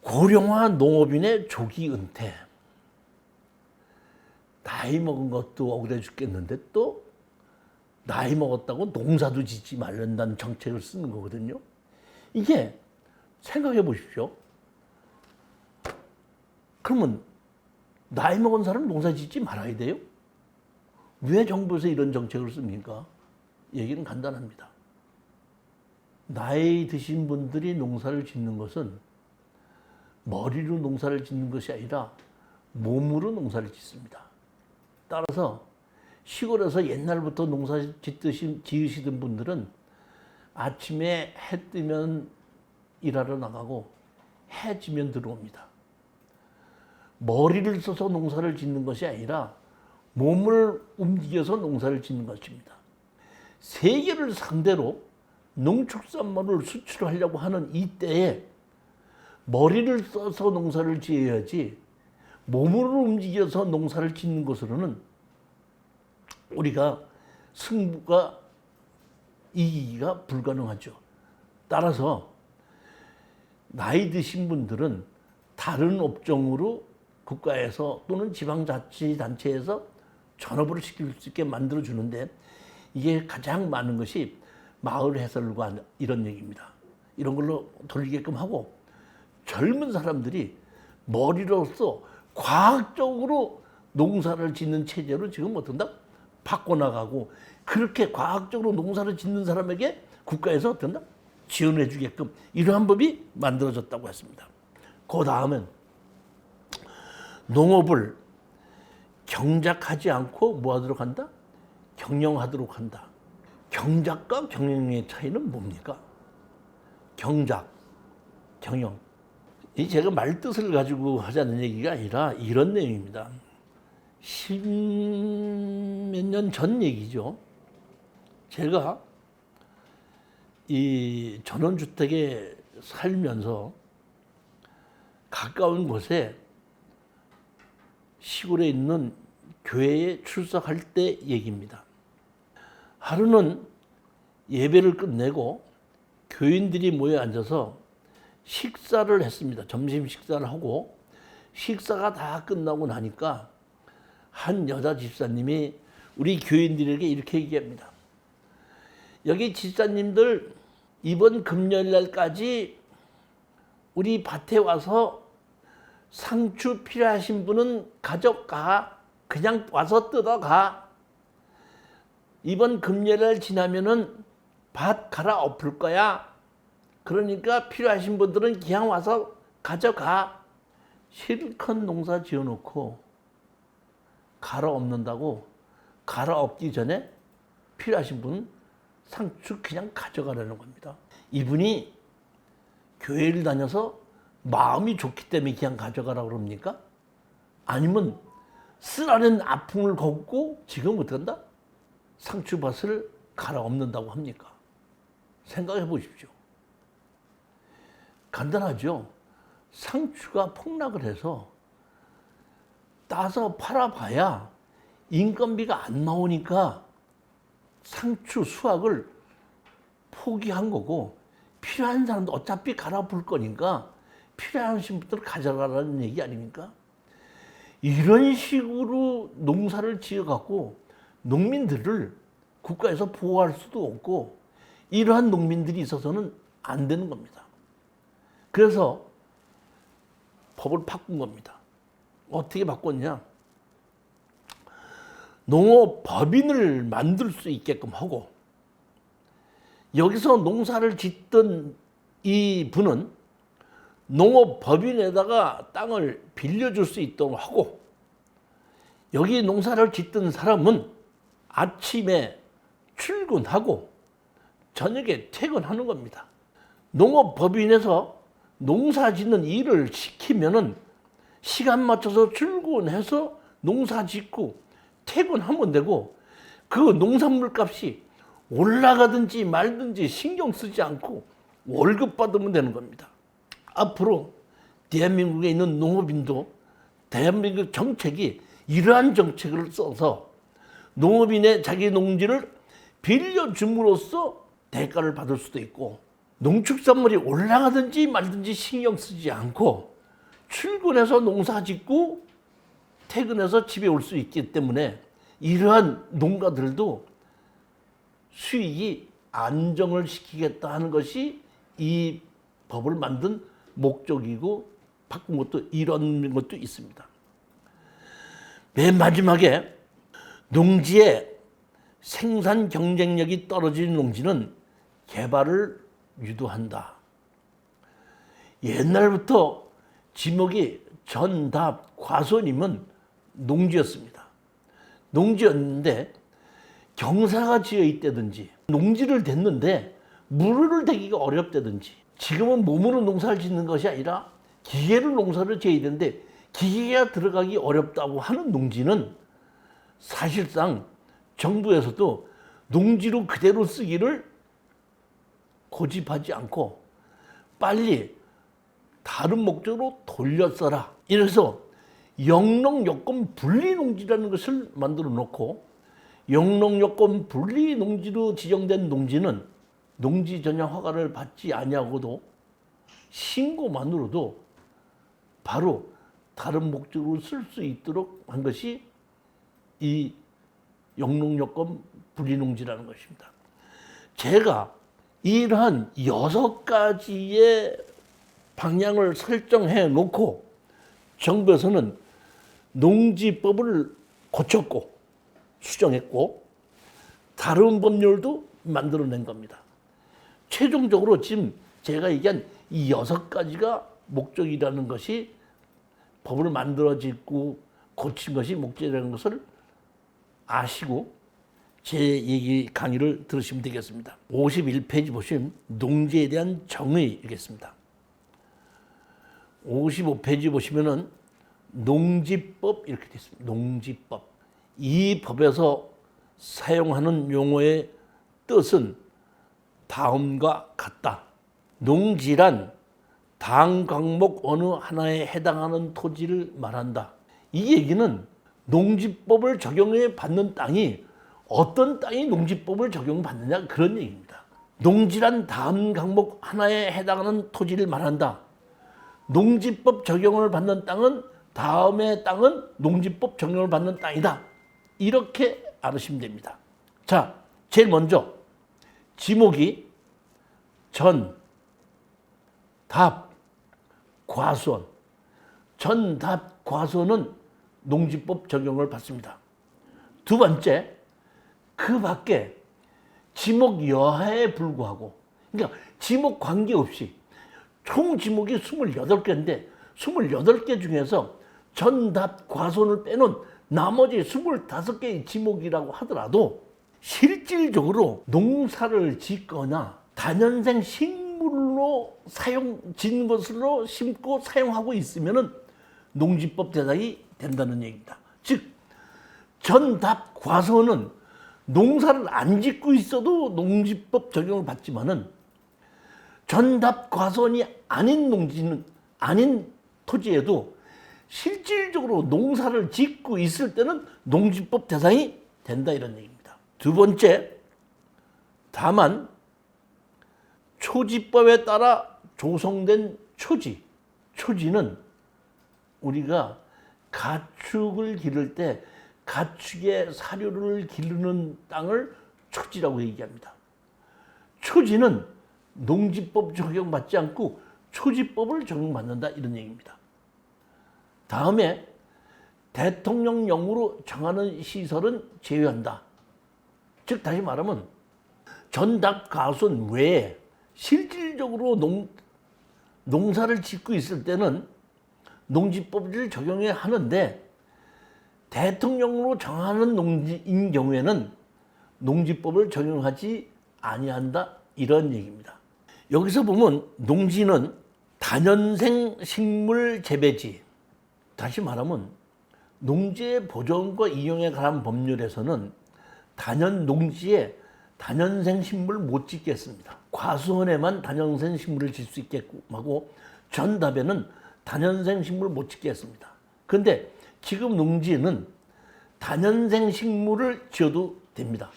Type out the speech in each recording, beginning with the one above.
고령화 농업인의 조기 은퇴. 나이 먹은 것도 억울해 죽겠는데 또 나이 먹었다고 농사도 짓지 말란다는 정책을 쓰는 거거든요. 이게 생각해 보십시오. 그러면 나이 먹은 사람 농사 짓지 말아야 돼요? 왜 정부에서 이런 정책을 씁니까? 얘기는 간단합니다. 나이 드신 분들이 농사를 짓는 것은 머리로 농사를 짓는 것이 아니라 몸으로 농사를 짓습니다. 따라서 시골에서 옛날부터 농사 지으시던 분들은 아침에 해 뜨면 일하러 나가고 해 지면 들어옵니다. 머리를 써서 농사를 짓는 것이 아니라 몸을 움직여서 농사를 짓는 것입니다. 세계를 상대로 농축산물을 수출하려고 하는 이때에 머리를 써서 농사를 지어야지 몸을 움직여서 농사를 짓는 것으로는 우리가 승부가 이기기가 불가능하죠. 따라서 나이 드신 분들은 다른 업종으로 국가에서 또는 지방자치단체에서 전업을 시킬 수 있게 만들어주는데 이게 가장 많은 것이 마을 해설과 이런 얘기입니다. 이런 걸로 돌리게끔 하고 젊은 사람들이 머리로서 과학적으로 농사를 짓는 체제로 지금 어떤다? 바꿔나가고 그렇게 과학적으로 농사를 짓는 사람에게 국가에서 어떤다? 지원해 주게끔 이러한 법이 만들어졌다고 했습니다. 그 다음은 농업을 경작하지 않고 뭐 하도록 한다? 경영하도록 한다. 경작과 경영의 차이는 뭡니까? 경작, 경영. 이 제가 말뜻을 가지고 하자는 얘기가 아니라 이런 내용입니다. 10몇 년 전 얘기죠. 제가 이 전원주택에 살면서 가까운 곳에 시골에 있는 교회에 출석할 때 얘기입니다. 하루는 예배를 끝내고 교인들이 모여 앉아서 식사를 했습니다. 점심 식사를 하고 식사가 다 끝나고 나니까 한 여자 집사님이 우리 교인들에게 이렇게 얘기합니다. 여기 집사님들 이번 금요일 날까지 우리 밭에 와서 상추 필요하신 분은 가져가. 그냥 와서 뜯어가. 이번 금요일 날 지나면은 밭 갈아엎을 거야. 그러니까 필요하신 분들은 그냥 와서 가져가. 실컷 농사 지어놓고 갈아엎는다고 갈아엎기 전에 필요하신 분은 상추 그냥 가져가라는 겁니다. 이분이 교회를 다녀서 마음이 좋기 때문에 그냥 가져가라고 그럽니까? 아니면 쓰라는 아픔을 겪고 지금 어떡한다? 상추밭을 갈아엎는다고 합니까? 생각해 보십시오. 간단하죠. 상추가 폭락을 해서 따서 팔아봐야 인건비가 안 나오니까 상추 수확을 포기한 거고 필요한 사람도 어차피 갈아엎을 거니까 필요하신 분들 가져가라는 얘기 아닙니까? 이런 식으로 농사를 지어갖고 농민들을 국가에서 보호할 수도 없고 이러한 농민들이 있어서는 안 되는 겁니다. 그래서 법을 바꾼 겁니다. 어떻게 바꿨냐? 농업법인을 만들 수 있게끔 하고 여기서 농사를 짓던 이 분은 농업법인에다가 땅을 빌려줄 수 있도록 하고 여기 농사를 짓던 사람은 아침에 출근하고 저녁에 퇴근하는 겁니다. 농업법인에서 농사 짓는 일을 시키면은 시간 맞춰서 출근해서 농사 짓고 퇴근하면 되고 그 농산물 값이 올라가든지 말든지 신경 쓰지 않고 월급 받으면 되는 겁니다. 앞으로 대한민국에 있는 농업인도 대한민국 정책이 이러한 정책을 써서 농업인의 자기 농지를 빌려줌으로써 대가를 받을 수도 있고 농축산물이 올라가든지 말든지 신경 쓰지 않고 출근해서 농사 짓고 퇴근해서 집에 올 수 있기 때문에 이러한 농가들도 수익이 안정을 시키겠다 하는 것이 이 법을 만든 목적이고 바꾼 것도 이런 것도 있습니다. 맨 마지막에 농지의 생산 경쟁력이 떨어지는 농지는 개발을 유도한다. 옛날부터 지목이 전답, 과손이면 농지였습니다. 농지였는데 경사가 지어 있다든지 농지를 댔는데 물을 대기가 어렵다든지 지금은 몸으로 농사를 짓는 것이 아니라 기계로 농사를 지어야 되는데 기계가 들어가기 어렵다고 하는 농지는 사실상 정부에서도 농지로 그대로 쓰기를 고집하지 않고 빨리 다른 목적으로 돌려 써라. 이래서 영농여건 분리농지라는 것을 만들어 놓고 영농여건 분리농지로 지정된 농지는 농지 전용 허가를 받지 아니하고도 신고만으로도 바로 다른 목적으로 쓸 수 있도록 한 것이 이 영농여건 분리농지라는 것입니다. 제가 이러한 6가지의 방향을 설정해 놓고 정부에서는 농지법을 고쳤고 수정했고 다른 법률도 만들어낸 겁니다. 최종적으로 지금 제가 얘기한 이 6가지가 목적이라는 것이 법을 만들어지고 고친 것이 목적이라는 것을 아시고 제 얘기 강의를 들으시면 되겠습니다. 51페이지 보시면 농지에 대한 정의이겠습니다. 55페이지 보시면은 농지법 이렇게 되어 있습니다. 농지법. 이 법에서 사용하는 용어의 뜻은 다음과 같다. 농지란 다음 강목 어느 하나에 해당하는 토지를 말한다. 이 얘기는 농지법을 적용해 받는 땅이 어떤 땅이 농지법을 적용받느냐 그런 얘기입니다. 농지란 다음 강목 하나에 해당하는 토지를 말한다. 농지법 적용을 받는 땅은 다음의 땅은 농지법 적용을 받는 땅이다. 이렇게 알으시면 됩니다. 자, 제일 먼저 지목이 전, 답, 과수원. 전, 답, 과수원은 농지법 적용을 받습니다. 두 번째, 그 밖에 지목 여하에 불구하고, 그러니까 지목 관계없이 총 지목이 28개인데 28개 중에서 전, 답, 과수원을 빼놓은 나머지 25개의 지목이라고 하더라도 실질적으로 농사를 짓거나 다년생 식물로 짓는 것으로 심고 사용하고 있으면은 농지법 대상이 된다는 얘기입니다. 즉, 전, 답, 과수원은 농사를 안 짓고 있어도 농지법 적용을 받지만은 전, 답, 과수원이 아닌 농지는 아닌 토지에도 실질적으로 농사를 짓고 있을 때는 농지법 대상이 된다 이런 얘기입니다. 두 번째, 다만 초지법에 따라 조성된 초지. 초지는 우리가 가축을 기를 때 가축의 사료를 기르는 땅을 초지라고 얘기합니다. 초지는 농지법 적용받지 않고 초지법을 적용받는다 이런 얘기입니다. 다음에 대통령령으로 정하는 시설은 제외한다. 즉 다시 말하면 전답 과수원 외에 실질적으로 농사를 짓고 있을 때는 농지법을 적용해야 하는데 대통령으로 정하는 농지인 경우에는 농지법을 적용하지 아니한다 이런 얘기입니다. 여기서 보면 농지는 다년생 식물 재배지, 다시 말하면 농지의 보존과 이용에 관한 법률에서는 농지에 다년생 식물을 못 짓겠습니다. 과수원에만 다년생 식물을 질 수 있게끔 하고 전답에는 다년생 식물을 못 짓겠습니다. 그런데 지금 농지에는 다년생 식물을 지어도 됩니다.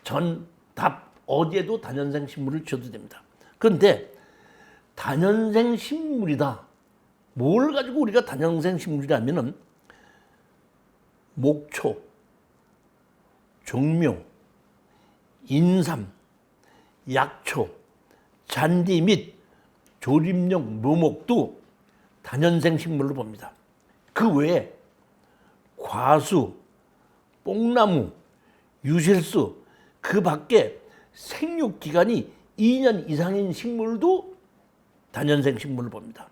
전, 답, 어디에도 다년생 식물을 지어도 됩니다. 그런데 다년생 식물이다. 뭘 가지고 우리가 다년생 식물이라면은 목초, 종묘, 인삼, 약초, 잔디 및 조림용 묘목도 다년생 식물로 봅니다. 그 외에 과수, 뽕나무, 유실수, 그 밖에 생육기간이 2년 이상인 식물도 다년생 식물로 봅니다.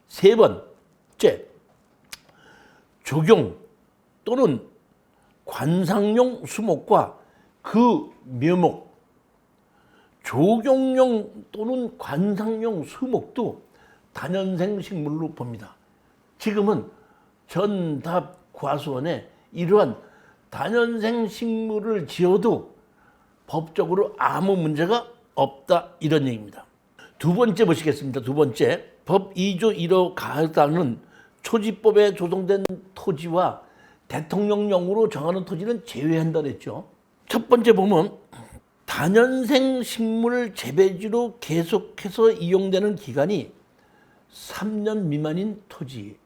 세 번째, 조경 또는 관상용 수목과 그 묘목, 조경용 또는 관상용 수목도 다년생 식물로 봅니다. 지금은 전답과수원에 이러한 다년생 식물을 지어도 법적으로 아무 문제가 없다, 이런 얘기입니다. 두 번째 보시겠습니다. 두 번째, 법 2조 1호 가하는 초지법에 조성된 토지와 대통령령으로 정하는 토지는 제외한다 그랬죠. 첫 번째 보면 다년생 식물 재배지로 계속해서 이용되는 기간이 3년 미만인 토지.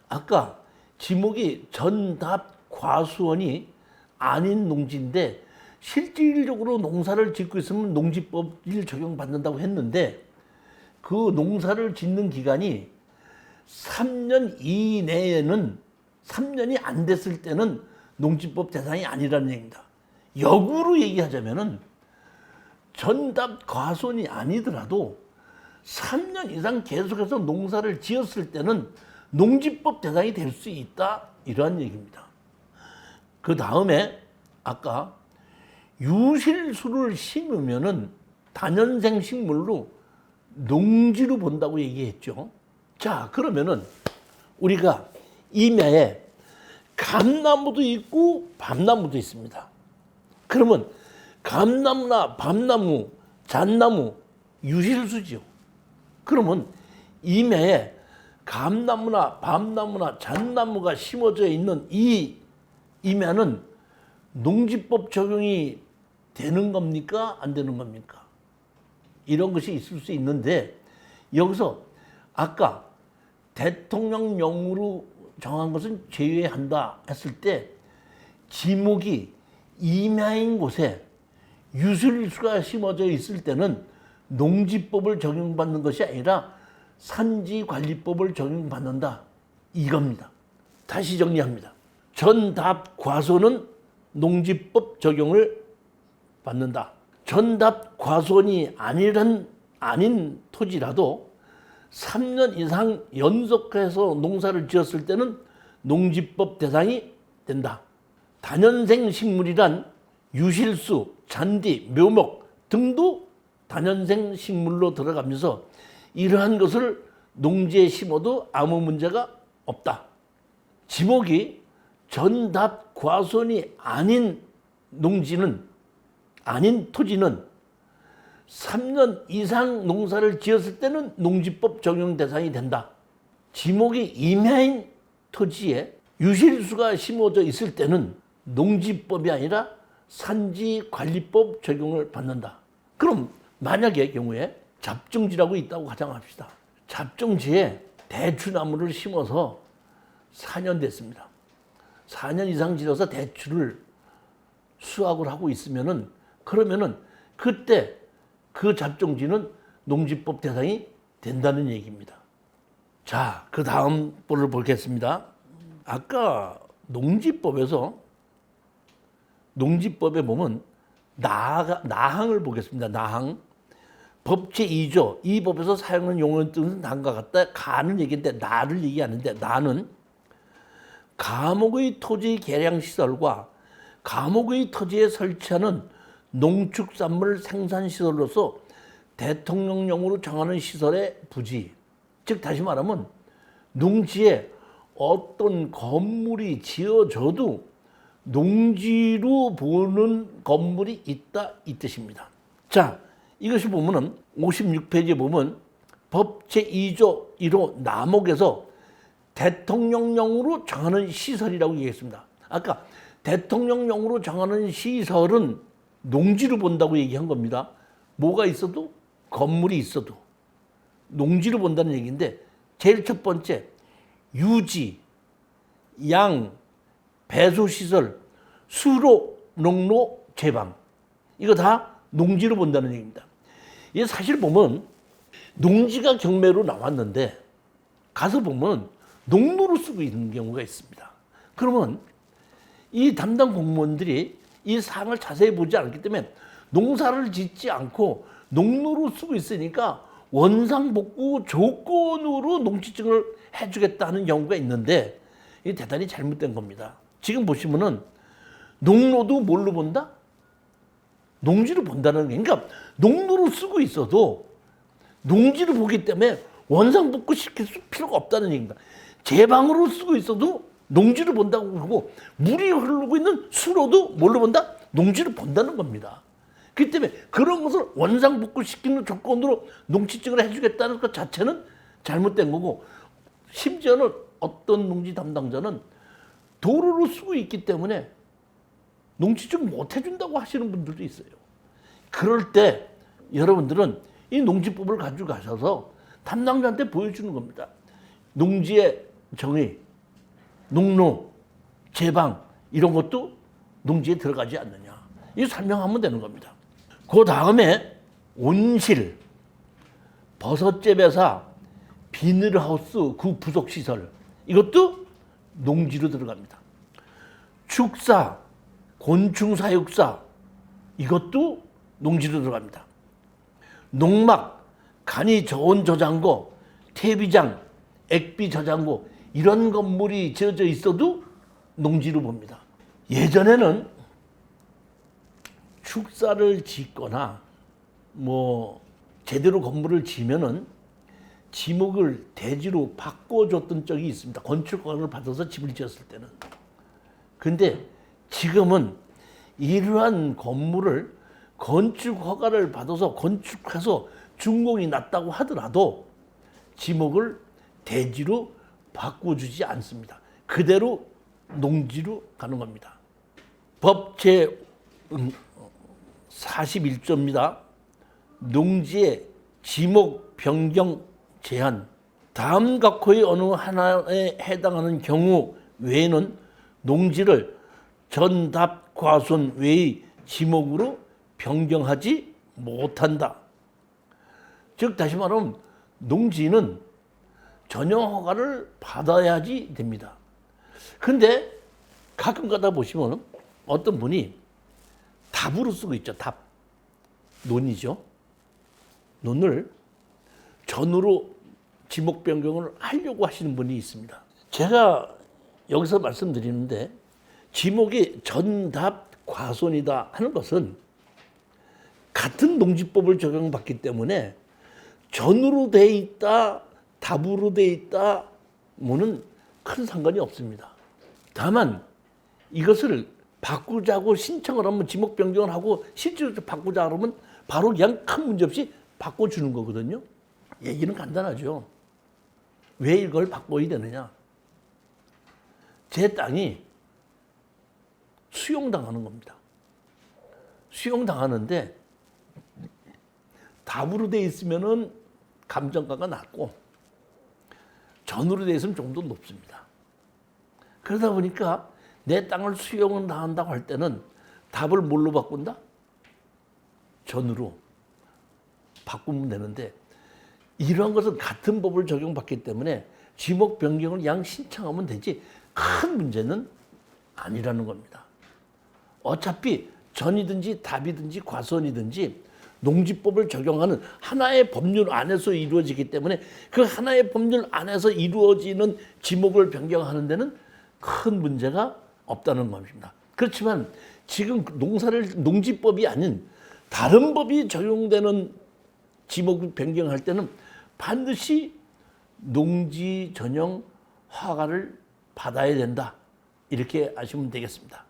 아까 지목이 전답과수원이 아닌 농지인데 실질적으로 농사를 짓고 있으면 농지법을 적용받는다고 했는데 그 농사를 짓는 기간이 3년 이내에는 3년이 안 됐을 때는 농지법 대상이 아니라는 얘기입니다. 역으로 얘기하자면은 전답과수원이 아니더라도 3년 이상 계속해서 농사를 지었을 때는 농지법 대상이 될 수 있다, 이러한 얘기입니다. 그 다음에 아까 유실수를 심으면은 다년생 식물로 농지로 본다고 얘기했죠. 자, 그러면은 우리가 임야에 감나무도 있고 밤나무도 있습니다. 그러면 감나무나 밤나무, 잣나무, 유실수죠. 그러면 임야에 감나무나 밤나무나 잣나무가 심어져 있는 이 임야는 농지법 적용이 되는 겁니까? 안 되는 겁니까? 이런 것이 있을 수 있는데 여기서 아까 대통령령으로 정한 것은 제외한다 했을 때 지목이 임야인 곳에 유실수가 심어져 있을 때는 농지법을 적용받는 것이 아니라 산지관리법을 적용받는다, 이겁니다. 다시 정리합니다. 전답과수원은 농지법 적용을 받는다. 전답과수원이 아닌 토지라도 3년 이상 연속해서 농사를 지었을 때는 농지법 대상이 된다. 다년생 식물이란 유실수, 잔디, 묘목 등도 다년생 식물로 들어가면서 이러한 것을 농지에 심어도 아무 문제가 없다. 지목이 전답과수원이 아닌 토지는 3년 이상 농사를 지었을 때는 농지법 적용 대상이 된다. 지목이 임야인 토지에 유실수가 심어져 있을 때는 농지법이 아니라 산지관리법 적용을 받는다. 그럼 만약의 경우에 잡종지라고 있다고 가정합시다. 잡종지에 대추나무를 심어서 4년 됐습니다. 4년 이상 지나서 대추를 수확을 하고 있으면은 그러면은 그때 그 잡종지는 농지법 대상이 된다는 얘기입니다. 자, 그 다음 볼을 보겠습니다. 아까 농지법에 보면 나항을 보겠습니다. 나항. 법 제2조 이 법에서 사용하는 용어의 뜻은 다음과 같다. 가는 얘기인데 나를 얘기하는데 나는 감옥의 토지 개량 시설과 감옥의 토지에 설치하는 농축산물 생산 시설로서 대통령령으로 정하는 시설의 부지. 즉 다시 말하면 농지에 어떤 건물이 지어져도 농지로 보는 건물이 있다, 이 뜻입니다. 자, 이것이 보면은 56페이지에 보면 법 제2조 1호 남목에서 대통령령으로 정하는 시설이라고 얘기했습니다. 아까 대통령령으로 정하는 시설은 농지로 본다고 얘기한 겁니다. 뭐가 있어도 건물이 있어도 농지로 본다는 얘기인데 제일 첫 번째 유지, 양, 배수시설, 수로, 농로, 제방. 이거 다 농지로 본다는 얘기입니다. 이게 사실 보면 농지가 경매로 나왔는데 가서 보면 농로로 쓰고 있는 경우가 있습니다. 그러면 이 담당 공무원들이 이 사항을 자세히 보지 않기 때문에 농사를 짓지 않고 농로로 쓰고 있으니까 원상복구 조건으로 농지증을 해주겠다는 경우가 있는데 이게 대단히 잘못된 겁니다. 지금 보시면은 농로도 뭘로 본다? 농지로 본다는 게, 그러니까 농로로 쓰고 있어도 농지로 보기 때문에 원상복구 시킬 필요가 없다는 얘기입니다. 제방으로 쓰고 있어도 농지로 본다고 그러고 물이 흐르고 있는 수로도 뭘로 본다? 농지로 본다는 겁니다. 그렇기 때문에 그런 것을 원상복구 시키는 조건으로 농지증을 해주겠다는 것 자체는 잘못된 거고, 심지어는 어떤 농지 담당자는 도로로 쓰고 있기 때문에 농지증 못 해준다고 하시는 분들도 있어요. 그럴 때 여러분들은 이 농지법을 가지고 가셔서 담당자한테 보여주는 겁니다. 농지의 정의, 농로, 제방 이런 것도 농지에 들어가지 않느냐. 이거 설명하면 되는 겁니다. 그 다음에 온실, 버섯재배사, 비닐하우스, 그 부속시설 이것도 농지로 들어갑니다. 축사, 곤충사육사 이것도 농지로 들어갑니다. 농막, 간이 저온 저장고, 퇴비장, 액비 저장고 이런 건물이 지어져 있어도 농지로 봅니다. 예전에는 축사를 짓거나 뭐 제대로 건물을 지면은 지목을 대지로 바꿔줬던 적이 있습니다. 건축허가를 받아서 집을 지었을 때는. 근데 지금은 이러한 건물을 건축허가를 받아서 건축해서 준공이 났다고 하더라도 지목을 대지로 바꿔주지 않습니다. 그대로 농지로 가는 겁니다. 법 제 41조입니다. 농지의 지목 변경 제한. 다음 각호의 어느 하나에 해당하는 경우 외에는 농지를 전답 과손 외의 지목으로 변경하지 못한다. 즉 다시 말하면 농지는 전용 허가를 받아야지 됩니다. 그런데 가끔 가다 보시면 어떤 분이 답으로 쓰고 있죠. 답. 논이죠. 논을 전으로 지목 변경을 하려고 하시는 분이 있습니다. 제가 여기서 말씀드리는데 지목이 전답 과손이다 하는 것은 같은 농지법을 적용받기 때문에 전으로 돼 있다, 답으로 돼 있다 뭐는 큰 상관이 없습니다. 다만 이것을 바꾸자고 신청을 하면 지목 변경을 하고 실제로 바꾸자 그러면 바로 그냥 큰 문제 없이 바꿔주는 거거든요. 얘기는 간단하죠. 왜 이걸 바꿔야 되느냐? 제 땅이 수용당하는 겁니다. 수용당하는데 답으로 돼 있으면은 감정가가 낮고 전으로 돼 있으면 좀 더 높습니다. 그러다 보니까 내 땅을 수용을 당한다고 할 때는 답을 뭘로 바꾼다? 전으로 바꾸면 되는데 이러한 것은 같은 법을 적용받기 때문에 지목 변경을 양 신청하면 되지 큰 문제는 아니라는 겁니다. 어차피 전이든지 답이든지 과선이든지 농지법을 적용하는 하나의 법률 안에서 이루어지기 때문에 그 하나의 법률 안에서 이루어지는 지목을 변경하는 데는 큰 문제가 없다는 겁니다. 그렇지만 지금 농지법이 아닌 다른 법이 적용되는 지목을 변경할 때는 반드시 농지 전용 허가를 받아야 된다. 이렇게 아시면 되겠습니다.